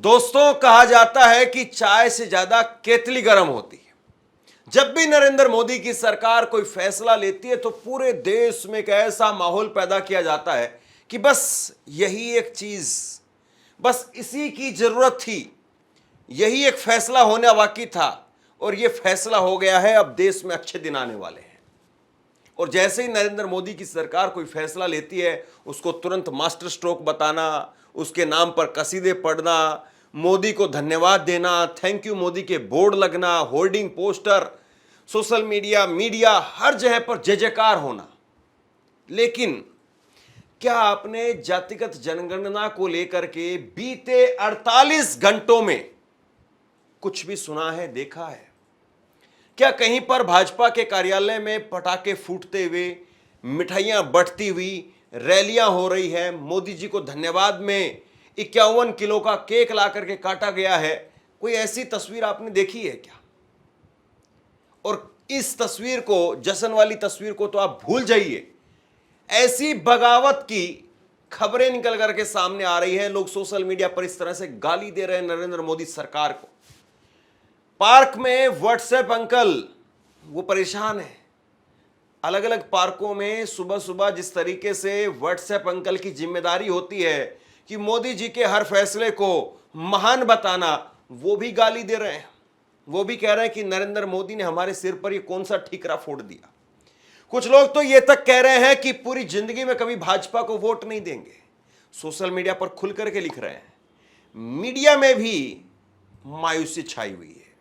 दोस्तों, कहा जाता है कि चाय से ज्यादा केतली गर्म होती है। जब भी नरेंद्र मोदी की सरकार कोई फैसला लेती है तो पूरे देश में एक ऐसा माहौल पैदा किया जाता है कि बस यही एक चीज, बस इसी की जरूरत थी, यही एक फैसला होना बाकी था और यह फैसला हो गया है। अब देश में अच्छे दिन आने वाले हैं। और जैसे ही नरेंद्र मोदी की सरकार कोई फैसला लेती है, उसको तुरंत मास्टर स्ट्रोक बताना, उसके नाम पर कसीदे पढ़ना, मोदी को धन्यवाद देना, थैंक यू मोदी के बोर्ड लगना, होर्डिंग पोस्टर, सोशल मीडिया हर जगह पर जय जयकार होना। लेकिन क्या आपने जातिगत जनगणना को लेकर के बीते 48 घंटों में कुछ भी सुना है, देखा है? क्या कहीं पर भाजपा के कार्यालय में पटाखे फूटते हुए, मिठाइयां बंटती हुई, रैलियां हो रही है, मोदी जी को धन्यवाद में 51 किलो का केक ला करके काटा गया है? कोई ऐसी तस्वीर आपने देखी है क्या? और इस तस्वीर को, जश्न वाली तस्वीर को तो आप भूल जाइए। ऐसी बगावत की खबरें निकल करके सामने आ रही है। लोग सोशल मीडिया पर इस तरह से गाली दे रहे हैं नरेंद्र मोदी सरकार को। पार्क में व्हाट्सएप अंकल वो परेशान है। अलग अलग पार्कों में सुबह सुबह जिस तरीके से व्हाट्सएप अंकल की जिम्मेदारी होती है कि मोदी जी के हर फैसले को महान बताना, वो भी गाली दे रहे हैं। वो भी कह रहे हैं कि नरेंद्र मोदी ने हमारे सिर पर ये कौन सा ठीकरा फोड़ दिया। कुछ लोग तो ये तक कह रहे हैं कि पूरी जिंदगी में कभी भाजपा को वोट नहीं देंगे। सोशल मीडिया पर खुल करके लिख रहे हैं। मीडिया में भी मायूसी छाई हुई है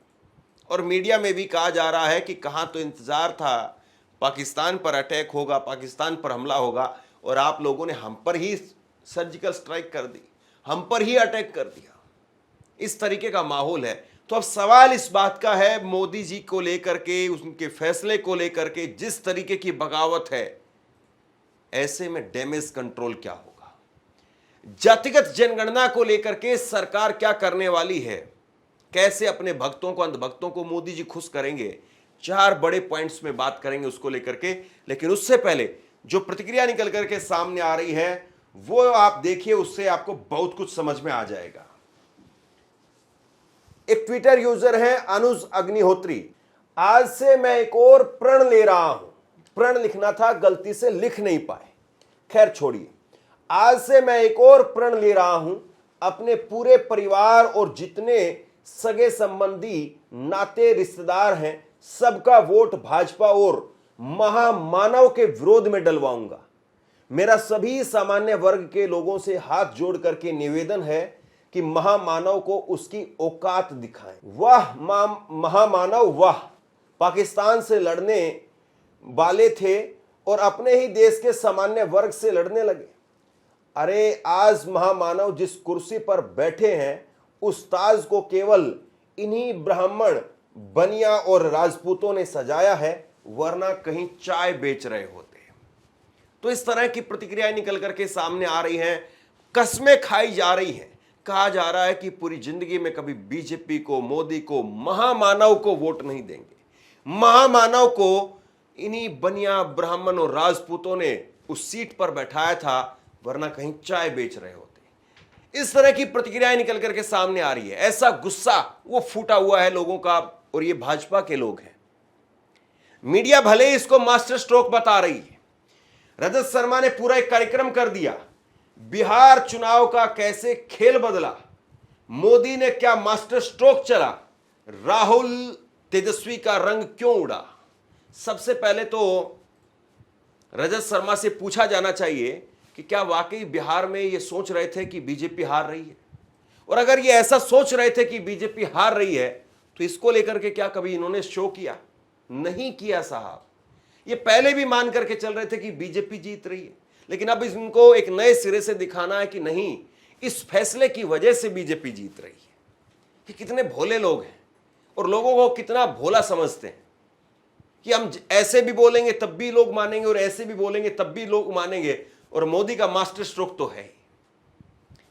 और मीडिया में भी कहा जा रहा है कि कहां तो इंतजार था, पाकिस्तान पर अटैक होगा, पाकिस्तान पर हमला होगा, और आप लोगों ने हम पर ही सर्जिकल स्ट्राइक कर दी, हम पर ही अटैक कर दिया। इस तरीके का माहौल है। तो अब सवाल इस बात का है, मोदी जी को लेकर के, उनके फैसले को लेकर के जिस तरीके की बगावत है, ऐसे में डैमेज कंट्रोल क्या होगा? जातिगत जनगणना को लेकर के सरकार क्या करने वाली है? कैसे अपने भक्तों को, अंधभक्तों को मोदी जी खुश करेंगे? 4 बड़े पॉइंट्स में बात करेंगे उसको लेकर के। लेकिन उससे पहले जो प्रतिक्रिया निकल करके सामने आ रही है वो आप देखिए, उससे आपको बहुत कुछ समझ में आ जाएगा। एक ट्विटर यूजर है अनुज अग्निहोत्री। आज से मैं एक और प्रण ले रहा हूं। प्रण लिखना था, गलती से लिख नहीं पाए, खैर छोड़िए। आज से मैं एक और प्रण ले रहा हूं। अपने पूरे परिवार और जितने सगे संबंधी, नाते, रिश्तेदार हैं, सबका वोट भाजपा और महामानव के विरोध में डलवाऊंगा। मेरा सभी सामान्य वर्ग के लोगों से हाथ जोड़ करके निवेदन है कि महामानव को उसकी औकात दिखाएं। वाह महामानव वाह, पाकिस्तान से लड़ने वाले थे और अपने ही देश के सामान्य वर्ग से लड़ने लगे। अरे आज महामानव जिस कुर्सी पर बैठे हैं, उस ताज को केवल इन्हीं ब्राह्मण, बनिया और राजपूतों ने सजाया है, वरना कहीं चाय बेच रहे होते। तो इस तरह की प्रतिक्रियाएं निकल करके सामने आ रही हैं, कस्में खाई जा रही हैं। कहा जा रहा है कि पूरी जिंदगी में कभी बीजेपी को, मोदी को, महामानव को वोट नहीं देंगे। महामानव को इन्हीं बनिया, ब्राह्मण और राजपूतों ने उस सीट पर बैठाया था, वरना कहीं चाय बेच रहे होते। इस तरह की प्रतिक्रियाएं निकल करके सामने आ रही है। ऐसा गुस्सा वो फूटा हुआ है लोगों का, और ये भाजपा के लोग हैं। मीडिया भले ही इसको मास्टर स्ट्रोक बता रही है। रजत शर्मा ने पूरा एक कार्यक्रम कर दिया, बिहार चुनाव का कैसे खेल बदला, मोदी ने क्या मास्टर स्ट्रोक चला, राहुल तेजस्वी का रंग क्यों उड़ा। सबसे पहले तो रजत शर्मा से पूछा जाना चाहिए कि क्या वाकई बिहार में ये सोच रहे थे कि बीजेपी हार रही है? और अगर ये ऐसा सोच रहे थे कि बीजेपी हार रही है, तो इसको लेकर के क्या कभी इन्होंने शो किया? नहीं किया साहब। ये पहले भी मान करके चल रहे थे कि बीजेपी जीत रही है, लेकिन अब इनको एक नए सिरे से दिखाना है कि नहीं, इस फैसले की वजह से बीजेपी जीत रही है। ये कितने भोले लोग हैं और लोगों को कितना भोला समझते हैं कि हम ऐसे भी बोलेंगे तब भी लोग मानेंगे और ऐसे भी बोलेंगे तब भी लोग मानेंगे, और मोदी का मास्टर स्ट्रोक तो है ही।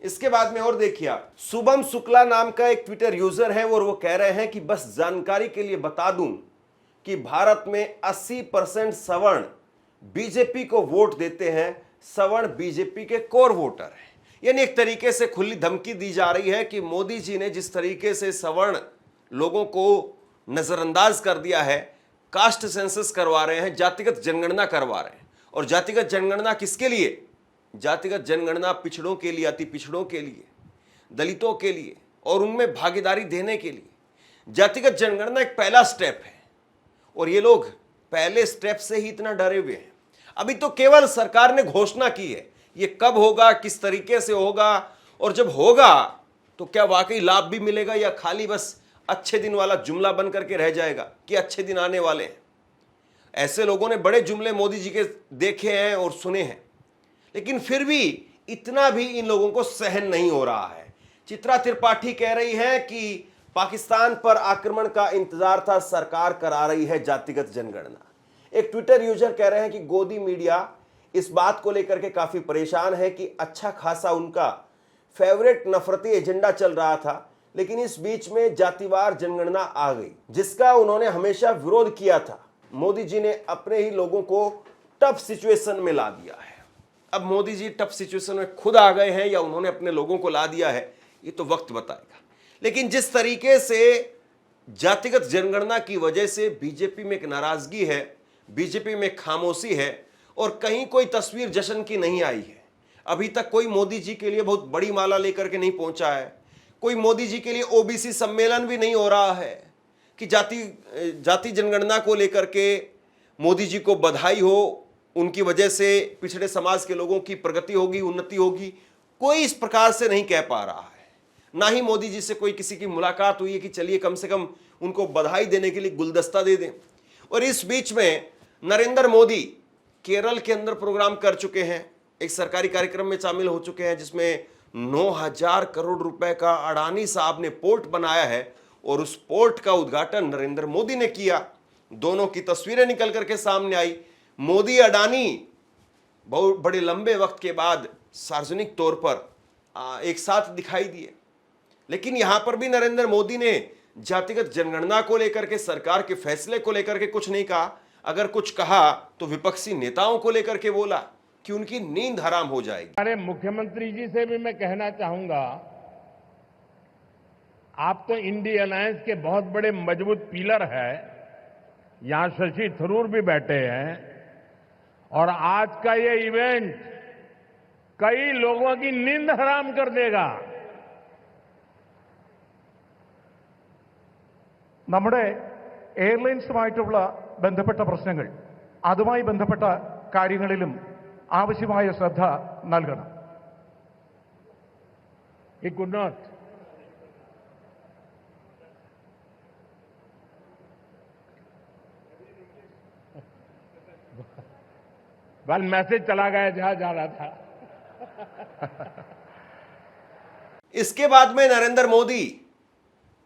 इसके बाद में और देखिए आप, शुभम शुक्ला नाम का एक ट्विटर यूजर है और वो कह रहे हैं कि बस जानकारी के लिए बता दूं कि भारत में 80% सवर्ण बीजेपी को वोट देते हैं। सवर्ण बीजेपी के कोर वोटर हैं। यानी एक तरीके से खुली धमकी दी जा रही है कि मोदी जी ने जिस तरीके से सवर्ण लोगों को नजरअंदाज कर दिया है, कास्ट सेंसस करवा रहे हैं, जातिगत जनगणना करवा रहे हैं। और जातिगत जनगणना किसके लिए? जातिगत जनगणना पिछड़ों के लिए, अति पिछड़ों के लिए, दलितों के लिए और उनमें भागीदारी देने के लिए। जातिगत जनगणना एक पहला स्टेप है और ये लोग पहले स्टेप से ही इतना डरे हुए हैं। अभी तो केवल सरकार ने घोषणा की है, ये कब होगा, किस तरीके से होगा और जब होगा तो क्या वाकई लाभ भी मिलेगा या खाली बस अच्छे दिन वाला जुमला बन करके रह जाएगा कि अच्छे दिन आने वाले हैं। ऐसे लोगों ने बड़े जुमले मोदी जी के देखे हैं और सुने हैं, लेकिन फिर भी इतना भी इन लोगों को सहन नहीं हो रहा है। चित्रा त्रिपाठी कह रही है कि पाकिस्तान पर आक्रमण का इंतजार था, सरकार करा रही है जातिगत जनगणना। एक ट्विटर यूजर कह रहे हैं कि गोदी मीडिया इस बात को लेकर के काफी परेशान है कि अच्छा खासा उनका फेवरेट नफरती एजेंडा चल रहा था, लेकिन इस बीच में जातिवार जनगणना आ गई जिसका उन्होंने हमेशा विरोध किया था। मोदी जी ने अपने ही लोगों को टफ सिचुएशन में ला दिया है। अब मोदी जी टफ सिचुएशन में खुद आ गए हैं या उन्होंने अपने लोगों को ला दिया है, ये तो वक्त बताएगा। लेकिन जिस तरीके से जातिगत जनगणना की वजह से बीजेपी में एक नाराजगी है, बीजेपी में खामोशी है और कहीं कोई तस्वीर जश्न की नहीं आई है। अभी तक कोई मोदी जी के लिए बहुत बड़ी माला लेकर के नहीं पहुंचा है, कोई मोदी जी के लिए ओबीसी सम्मेलन भी नहीं हो रहा है कि जाति जनगणना को लेकर के मोदी जी को बधाई हो, उनकी वजह से पिछड़े समाज के लोगों की प्रगति होगी, उन्नति होगी। कोई इस प्रकार से नहीं कह पा रहा है। ना ही मोदी जी से कोई किसी की मुलाकात हुई है कि चलिए कम से कम उनको बधाई देने के लिए गुलदस्ता दे दें। और इस बीच में नरेंद्र मोदी केरल के अंदर प्रोग्राम कर चुके हैं, एक सरकारी कार्यक्रम में शामिल हो चुके हैं जिसमें 9,000 करोड़ रुपए का अडानी साहब ने पोर्ट बनाया है और उस पोर्ट का उद्घाटन नरेंद्र मोदी ने किया। दोनों की तस्वीरें निकल करके सामने आई। मोदी अडानी बहुत बड़े लंबे वक्त के बाद सार्वजनिक तौर पर एक साथ दिखाई दिए। लेकिन यहां पर भी नरेंद्र मोदी ने जातिगत जनगणना को लेकर के, सरकार के फैसले को लेकर के कुछ नहीं कहा। अगर कुछ कहा तो विपक्षी नेताओं को लेकर के बोला कि उनकी नींद हराम हो जाएगी। हमारे मुख्यमंत्री जी से भी मैं कहना चाहूंगा, आप तो इंडी अलायंस के बहुत बड़े मजबूत पिलर है। यहां शशि थरूर भी बैठे हैं और आज का ये इवेंट कई लोगों की नींद हराम कर देगा। നമ്മുടെ എയർലൈൻസുമായിട്ടുള്ള ബന്ധപ്പെട്ട പ്രശ്നങ്ങൾ, അതുമായി ബന്ധപ്പെട്ട കാര്യങ്ങളിലും ആവശ്യമായ ശ്രദ്ധ നൽകണം. He could not. वाल मैसेज चला गया जहां जा रहा था। इसके बाद में नरेंद्र मोदी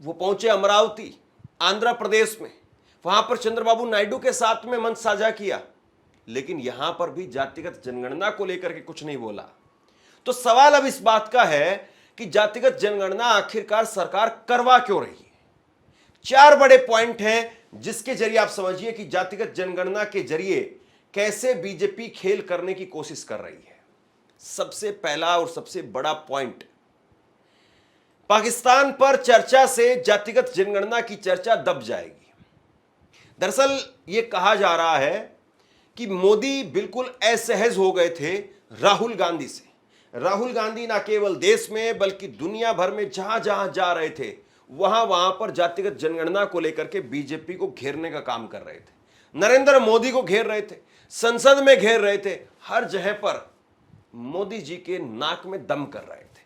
वो पहुंचे अमरावती, आंध्र प्रदेश में। वहां पर चंद्रबाबू नायडू के साथ में मंच साझा किया, लेकिन यहां पर भी जातिगत जनगणना को लेकर के कुछ नहीं बोला। तो सवाल अब इस बात का है कि जातिगत जनगणना आखिरकार सरकार करवा क्यों रही है। 4 बड़े पॉइंट हैं जिसके जरिए आप समझिए कि जातिगत जनगणना के जरिए कैसे बीजेपी खेल करने की कोशिश कर रही है। सबसे पहला और सबसे बड़ा पॉइंट, पाकिस्तान पर चर्चा से जातिगत जनगणना की चर्चा दब जाएगी। दरअसल यह कहा जा रहा है कि मोदी बिल्कुल असहज हो गए थे राहुल गांधी से। राहुल गांधी ना केवल देश में बल्कि दुनिया भर में जहां जहां जा रहे थे वहां पर जातिगत जनगणना को लेकर के बीजेपी को घेरने का काम कर रहे थे। नरेंद्र मोदी को घेर रहे थे, संसद में घेर रहे थे, हर जगह पर मोदी जी के नाक में दम कर रहे थे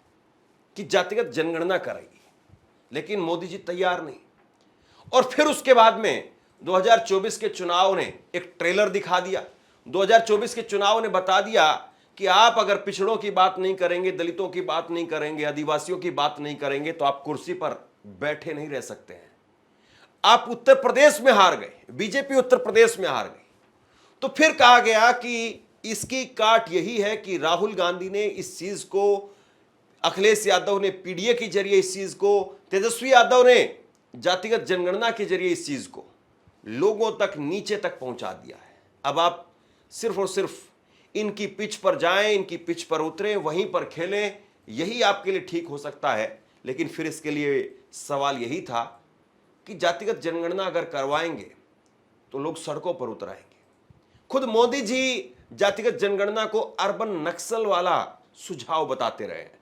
कि जातिगत जनगणना कराएगी, लेकिन मोदी जी तैयार नहीं। और फिर उसके बाद में 2024 के चुनाव ने एक ट्रेलर दिखा दिया। 2024 के चुनाव ने बता दिया कि आप अगर पिछड़ों की बात नहीं करेंगे, दलितों की बात नहीं करेंगे, आदिवासियों की बात नहीं करेंगे तो आप कुर्सी पर बैठे नहीं रह सकते हैं। आप उत्तर प्रदेश में हार गए, बीजेपी उत्तर प्रदेश में हार गई। तो फिर कहा गया कि इसकी काट यही है कि राहुल गांधी ने इस चीज को, अखिलेश यादव ने पीडीए के जरिए इस चीज को, तेजस्वी यादव ने जातिगत जनगणना के जरिए इस चीज को लोगों तक, नीचे तक पहुंचा दिया है। अब आप सिर्फ और सिर्फ इनकी पिच पर जाएं, इनकी पिच पर उतरें, वहीं पर खेलें, यही आपके लिए ठीक हो सकता है, लेकिन फिर इसके लिए सवाल यही था कि जातिगत जनगणना अगर करवाएंगे तो लोग सड़कों पर उतर आएंगे। खुद मोदी जी जातिगत जनगणना को अर्बन नक्सल वाला सुझाव बताते रहे हैं।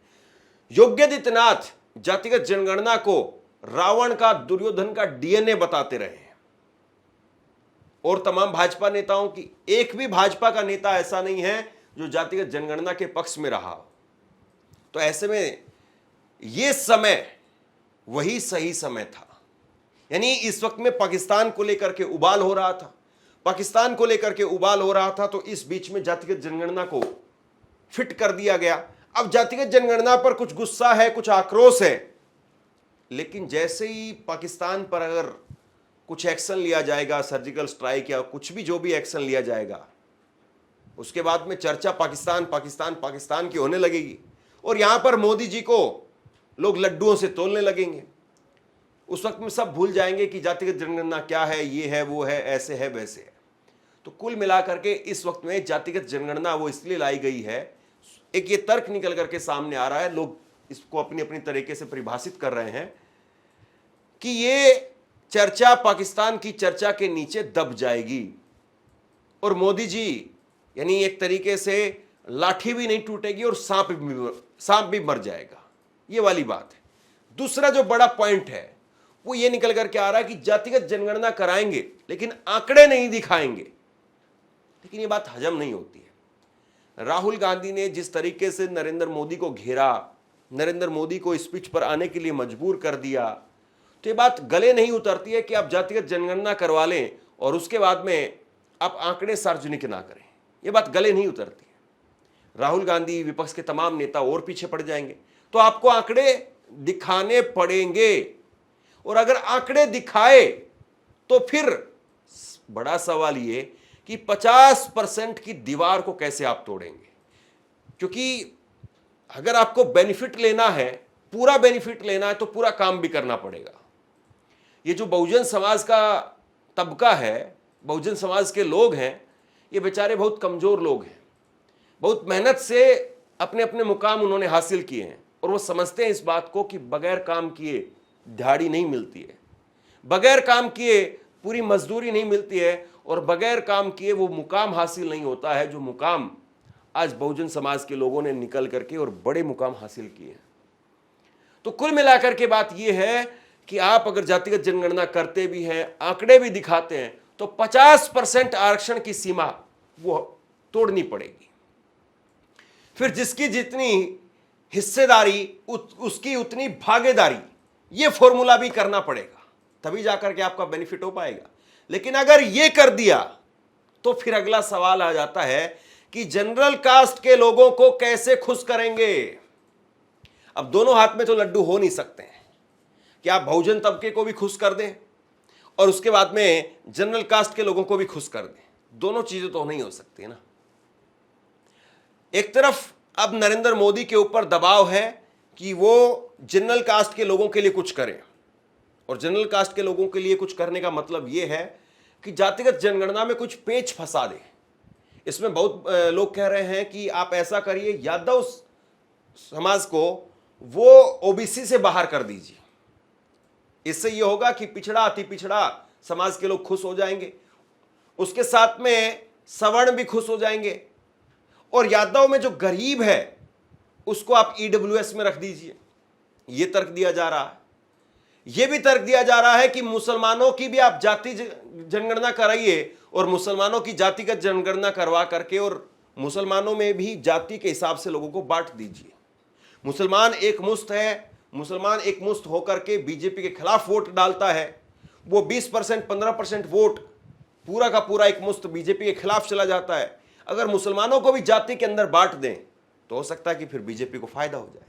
योगी आदित्यनाथ जातिगत जनगणना को रावण का, दुर्योधन का डीएनए बताते रहे हैं। और तमाम भाजपा नेताओं की, एक भी भाजपा का नेता ऐसा नहीं है जो जातिगत जनगणना के पक्ष में रहा हो। तो ऐसे में यह समय वही सही समय था। यानी इस वक्त में पाकिस्तान को लेकर के उबाल हो रहा था, पाकिस्तान को लेकर के उबाल हो रहा था, तो इस बीच में जातिगत जनगणना को फिट कर दिया गया। अब जातिगत जनगणना पर कुछ गुस्सा है, कुछ आक्रोश है, लेकिन जैसे ही पाकिस्तान पर अगर कुछ एक्शन लिया जाएगा, सर्जिकल स्ट्राइक या कुछ भी, जो भी एक्शन लिया जाएगा, उसके बाद में चर्चा पाकिस्तान पाकिस्तान पाकिस्तान की होने लगेगी और यहां पर मोदी जी को लोग लड्डुओं से तोलने लगेंगे। उस वक्त में सब भूल जाएंगे कि जातिगत जनगणना क्या है, ये है, वो है, ऐसे है, वैसे है। तो कुल मिलाकर के इस वक्त में जातिगत जनगणना वो इसलिए लाई गई है, एक ये तर्क निकल करके सामने आ रहा है, लोग इसको अपनी अपनी तरीके से परिभाषित कर रहे हैं कि ये चर्चा पाकिस्तान की चर्चा के नीचे दब जाएगी और मोदी जी यानी एक तरीके से लाठी भी नहीं टूटेगी और सांप भी मर जाएगा, ये वाली बात है। दूसरा जो बड़ा पॉइंट है वो ये निकल करके आ रहा है कि जातिगत जनगणना कराएंगे लेकिन आंकड़े नहीं दिखाएंगे, लेकिन ये बात हजम नहीं होती है। राहुल गांधी ने जिस तरीके से नरेंद्र मोदी को घेरा, नरेंद्र मोदी को स्पीच पर आने के लिए मजबूर कर दिया, तो ये बात गले नहीं उतरती है कि आप जातिगत जनगणना करवा लें और उसके बाद में आप आंकड़े सार्वजनिक ना करें। ये बात गले नहीं उतरती है। राहुल गांधी, विपक्ष के तमाम नेता और पीछे पड़ जाएंगे, तो आपको आंकड़े दिखाने पड़ेंगे और अगर आंकड़े दिखाए तो फिर बड़ा सवाल ये कि 50% की दीवार को कैसे आप तोड़ेंगे, क्योंकि अगर आपको बेनिफिट लेना है, पूरा बेनिफिट लेना है, तो पूरा काम भी करना पड़ेगा। ये जो बहुजन समाज का तबका है, बहुजन समाज के लोग हैं, ये बेचारे बहुत कमजोर लोग हैं, बहुत मेहनत से अपने अपने मुकाम उन्होंने हासिल किए हैं और वो समझते हैं इस बात को कि बगैर काम किए दिहाड़ी नहीं मिलती है, बगैर काम किए पूरी मजदूरी नहीं मिलती है और बगैर काम किए वो मुकाम हासिल नहीं होता है जो मुकाम आज बहुजन समाज के लोगों ने निकल करके और बड़े मुकाम हासिल किए हैं। तो कुल मिलाकर के बात यह है कि आप अगर जातिगत जनगणना करते भी हैं, आंकड़े भी दिखाते हैं, तो 50% आरक्षण की सीमा वो तोड़नी पड़ेगी। फिर जिसकी जितनी हिस्सेदारी उसकी उतनी भागीदारी, ये फॉर्मूला भी करना पड़ेगा, तभी जाकर के आपका बेनिफिट हो पाएगा। लेकिन अगर ये कर दिया तो फिर अगला सवाल आ जाता है कि जनरल कास्ट के लोगों को कैसे खुश करेंगे। अब दोनों हाथ में तो लड्डू हो नहीं सकते हैं कि आप बहुजन तबके को भी खुश कर दें और उसके बाद में जनरल कास्ट के लोगों को भी खुश कर दें। दोनों चीजें तो नहीं हो सकती ना। एक तरफ अब नरेंद्र मोदी के ऊपर दबाव है कि वो जनरल कास्ट के लोगों के लिए कुछ करें, और जनरल कास्ट के लोगों के लिए कुछ करने का मतलब यह है कि जातिगत जनगणना में कुछ पेच फंसा दें। इसमें बहुत लोग कह रहे हैं कि आप ऐसा करिए, यादव समाज को वो ओबीसी से बाहर कर दीजिए, इससे यह होगा कि पिछड़ा अति पिछड़ा समाज के लोग खुश हो जाएंगे, उसके साथ में सवर्ण भी खुश हो जाएंगे, और यादव में जो गरीब है उसको आप ईडब्ल्यूएस में रख दीजिए। यह तर्क दिया जा रहा है। यह भी तर्क दिया जा रहा है कि मुसलमानों की भी आप जाति जनगणना कराइए और मुसलमानों की जातिगत जनगणना करवा करके और मुसलमानों में भी जाति के हिसाब से लोगों को बांट दीजिए। मुसलमान एक मुश्त है, मुसलमान एक मुश्त होकर के बीजेपी के खिलाफ वोट डालता है, वो 20% 15% वोट पूरा का पूरा एक मुश्त बीजेपी के खिलाफ चला जाता है। अगर मुसलमानों को भी जाति के अंदर बांट दें तो हो सकता है कि फिर बीजेपी को फायदा हो जाए।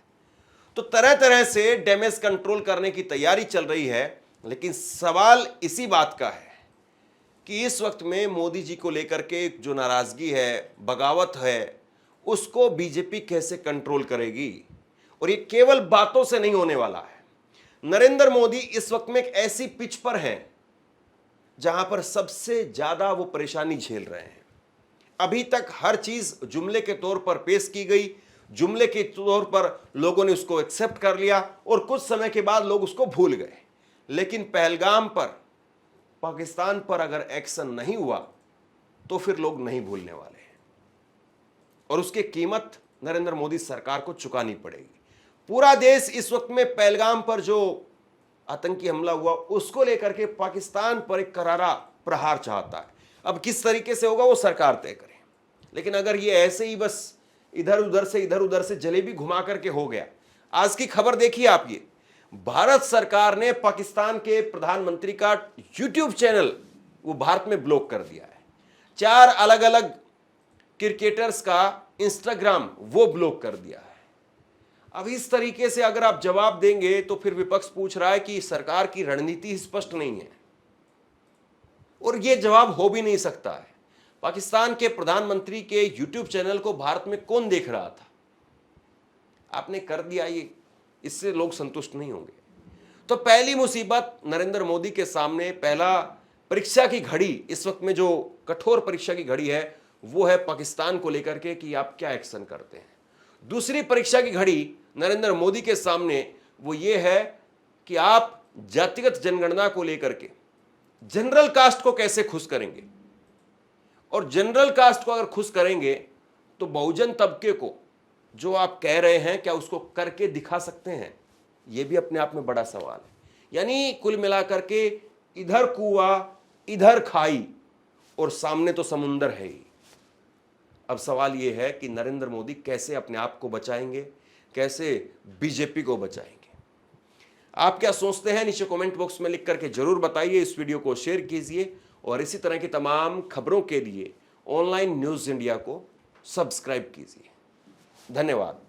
तो तरह तरह से डैमेज कंट्रोल करने की तैयारी चल रही है, लेकिन सवाल इसी बात का है कि इस वक्त में मोदी जी को लेकर के जो नाराजगी है, बगावत है, उसको बीजेपी कैसे कंट्रोल करेगी। और ये केवल बातों से नहीं होने वाला है। नरेंद्र मोदी इस वक्त में एक ऐसी पिच पर हैं जहां पर सबसे ज्यादा वो परेशानी झेल रहे हैं। अभी तक हर चीज जुमले के तौर पर पेश की गई, जुमले के तौर पर लोगों ने उसको एक्सेप्ट कर लिया और कुछ समय के बाद लोग उसको भूल गए। लेकिन पहलगाम पर, पाकिस्तान पर अगर एक्शन नहीं हुआ तो फिर लोग नहीं भूलने वाले हैं और उसकी कीमत नरेंद्र मोदी सरकार को चुकानी पड़ेगी। पूरा देश इस वक्त में पहलगाम पर जो आतंकी हमला हुआ उसको लेकर के पाकिस्तान पर एक करारा प्रहार चाहता है। अब किस तरीके से होगा वो सरकार तय करे, लेकिन अगर ये ऐसे ही बस इधर उधर से जलेबी घुमा करके हो गया। आज की खबर देखिए आप, ये भारत सरकार ने पाकिस्तान के प्रधानमंत्री का यूट्यूब चैनल वो भारत में ब्लॉक कर दिया है। 4 अलग अलग क्रिकेटर्स का इंस्टाग्राम वो ब्लॉक कर दिया है। अब इस तरीके से अगर आप जवाब देंगे तो फिर विपक्ष पूछ रहा है कि सरकार की रणनीति स्पष्ट नहीं है और यह जवाब हो भी नहीं सकता है। पाकिस्तान के प्रधानमंत्री के यूट्यूब चैनल को भारत में कौन देख रहा था? आपने कर दिया ये, इससे लोग संतुष्ट नहीं होंगे। तो पहली मुसीबत नरेंद्र मोदी के सामने, पहला परीक्षा की घड़ी, इस वक्त में जो कठोर परीक्षा की घड़ी है वो है पाकिस्तान को लेकर के कि आप क्या एक्शन करते हैं। दूसरी परीक्षा की घड़ी नरेंद्र मोदी के सामने वो ये है कि आप जातिगत जनगणना को लेकर के जनरल कास्ट को कैसे खुश करेंगे, और जनरल कास्ट को अगर खुश करेंगे तो बहुजन तबके को जो आप कह रहे हैं क्या उसको करके दिखा सकते हैं? यह भी अपने आप में बड़ा सवाल है। यानी कुल मिलाकर के इधर कुआं इधर खाई और सामने तो समुंदर है ही। अब सवाल यह है कि नरेंद्र मोदी कैसे अपने आप को बचाएंगे, कैसे बीजेपी को बचाएंगे। आप क्या सोचते हैं नीचे कमेंट बॉक्स में लिख करके जरूर बताइए। इस वीडियो को शेयर कीजिए और इसी तरह की तमाम खबरों के लिए ऑनलाइन न्यूज़ इंडिया को सब्सक्राइब कीजिए। धन्यवाद।